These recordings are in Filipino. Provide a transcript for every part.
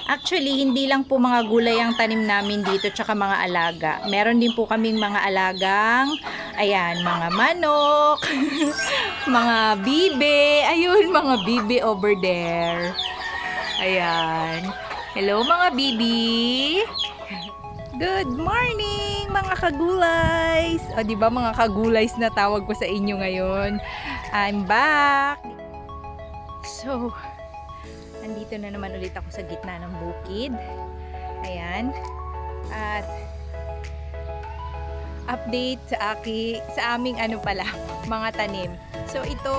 Actually, hindi lang po mga gulay ang tanim namin dito tsaka mga alaga. Meron din po kaming mga alagang, ayan, mga manok, mga bibe. Ayun, mga bibe over there. Ayan. Hello mga bibi. Good morning mga kagulays. O di ba mga kagulays na tawag ko sa inyo ngayon. I'm back. So, andito na naman ulit ako sa gitna ng bukid. Ayan. At update sa aming ano pala, mga tanim. So ito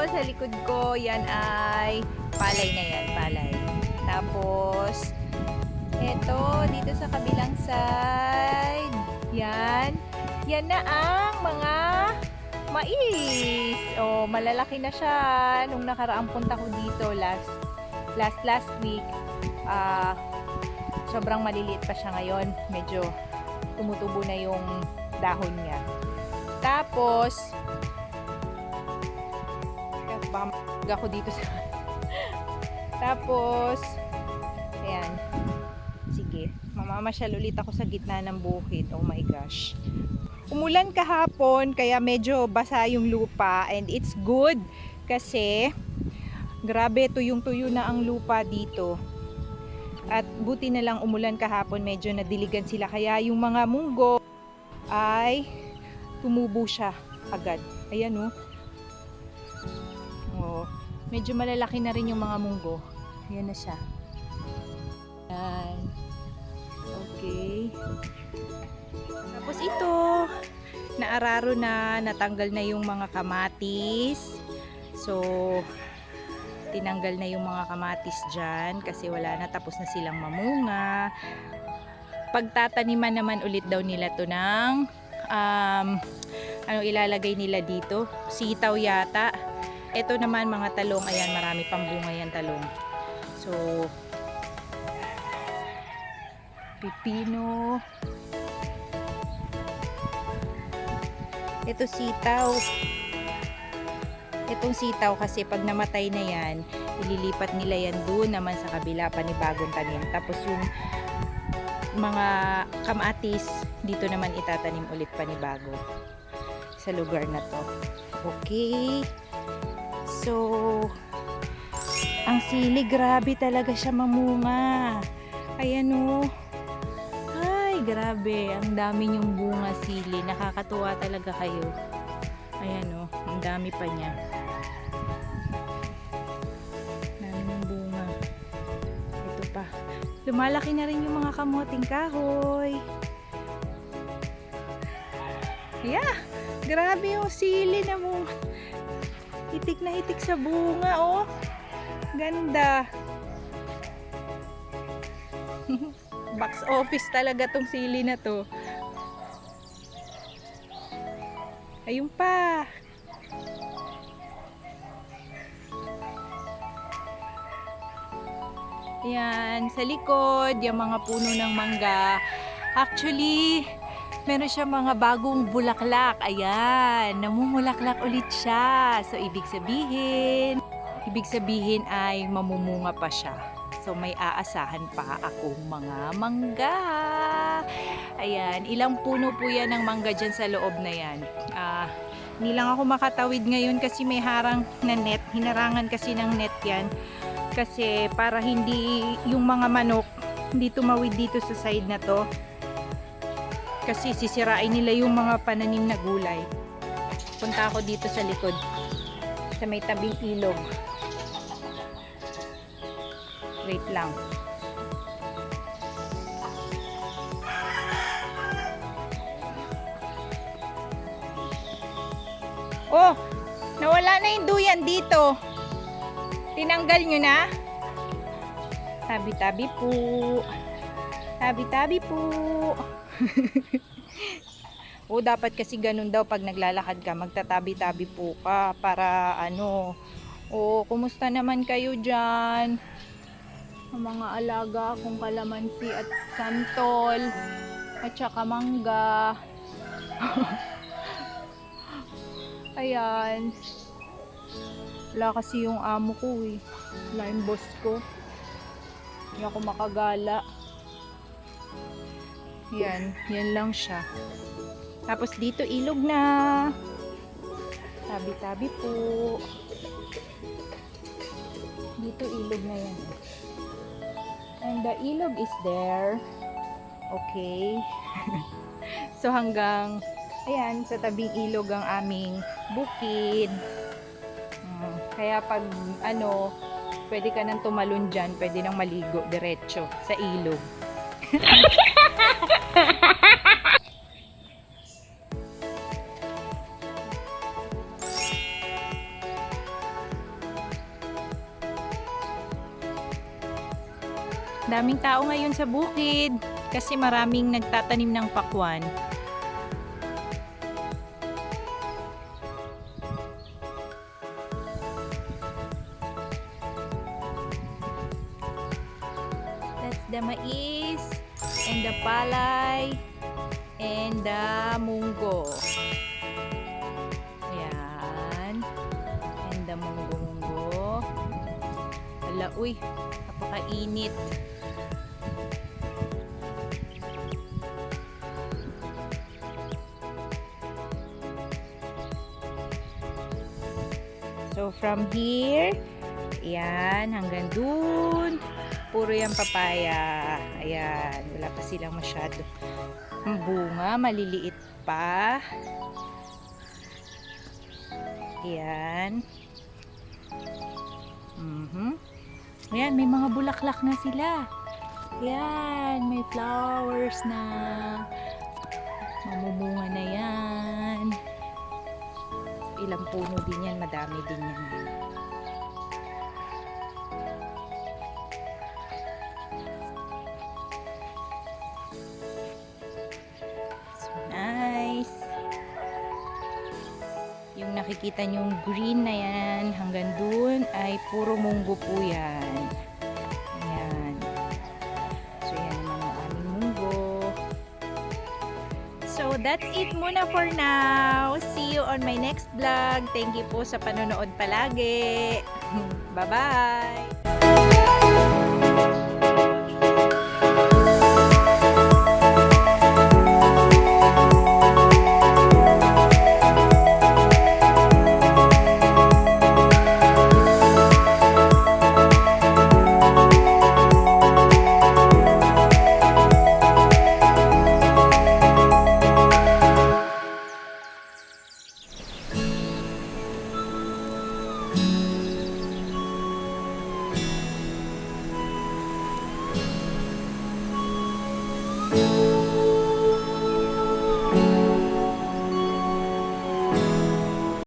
sa likod ko, yan ay palay na yan, palay. Tapos ito dito sa kabilang side, yan na ang mga mais. Oh, malalaki na siya. Nung nakaraang punta ko dito last week, sobrang maliliit pa siya ngayon. Medyo tumutubo na yung dahon niya. Tapos baka ako dito sa tapos ayan, sige, mamamasyal ulit ako sa gitna ng bukid. Oh my gosh, umulan kahapon kaya medyo basa yung lupa, and it's good kasi grabe, tuyong-tuyo na ang lupa dito. At buti na lang umulan kahapon, medyo nadiligan sila, kaya yung mga munggo ay tumubo siya agad. Ayan oh. Oh, medyo malalaki na rin yung mga munggo. Ayan na siya. Ayan. Okay. Tapos ito, naararo na, natanggal na yung mga kamatis. So, tinanggal na yung mga kamatis dyan kasi wala na, tapos na silang mamunga. Pagtataniman naman ulit daw nila to ng ano ilalagay nila dito, sitaw yata. Ito naman mga talong, ayan, marami pang bunga yan talong. So pipino, ito sitaw. Itong sitaw kasi pag namatay na yan, ililipat nila yan doon naman sa kabila, panibagong tanim. Tapos yung mga kamatis, dito naman itatanim ulit panibago sa lugar na to. Okay. So, ang sili, grabe talaga siya mamunga. Ayan o. Ay, grabe. Ang dami niyong bunga sili. Nakakatuwa talaga kayo. Ayan o. Ang dami pa niya. Lumalaki na rin yung mga kamoting kahoy. Yeah, grabe yung sili na mo. Itik na itik sa bunga, oh. Ganda. Box office talaga tong sili na to. Ayun pa. Yan, sa likod, yung mga puno ng mangga. Actually, meron siya mga bagong bulaklak. Ayan, namumulaklak ulit siya. So, ibig sabihin ay mamumunga pa siya. So, may aasahan pa akong mga mangga. Ayan, ilang puno po yan ng mangga dyan sa loob na yan. Hindi lang ako makatawid ngayon kasi may harang na net. Hinarangan kasi ng net yan. Kasi para hindi yung mga manok hindi tumawid dito sa side na to, kasi sisirain nila yung mga pananim na gulay. Punta ako dito sa likod sa may tabing ilog. Wait lang. Oh, nawala na yung duyan dito. Tinanggal nyo na? Tabi-tabi po. Tabi-tabi po. O, dapat kasi ganun daw pag naglalakad ka. Magtatabi-tabi po ka para ano. O, kumusta naman kayo dyan? Ang mga alaga kung kalamansi at santol. At saka mangga. Ayan. Wala kasi yung amo ko eh. Wala yung boss ko. Hindi ako makagala. Yan, yan lang siya. Tapos dito ilog na. Tabi-tabi po. Dito ilog na yan. And the ilog is there. Okay. So hanggang, ayan, sa tabing ilog ang aming bukid. Kaya pag, pwede ka nang tumalon dyan, pwede nang maligo diretso sa ilog. Daming tao ngayon sa bukid kasi maraming nagtatanim ng pakwan. That's the mais and the palay and the munggo. Ayan. And the munggo. Hala, uy, napakainit. So, from here, ayan, hanggang dun, puro yung papaya. Ayan, wala pa silang masyado. Ang bunga, maliliit pa. Ayan. Ayan, may mga bulaklak na sila. Ayan, may flowers na. Mamumunga na yan. Ilang puno din yan, madami din yan. So nice. Yung nakikita nyong green na yan, hanggang dun ay puro munggo po yan. Ayan. So yan naman ang aming munggo. So, that's it muna for now. See you on my next vlog. Thank you po sa panonood palagi. Bye-bye! Thank you.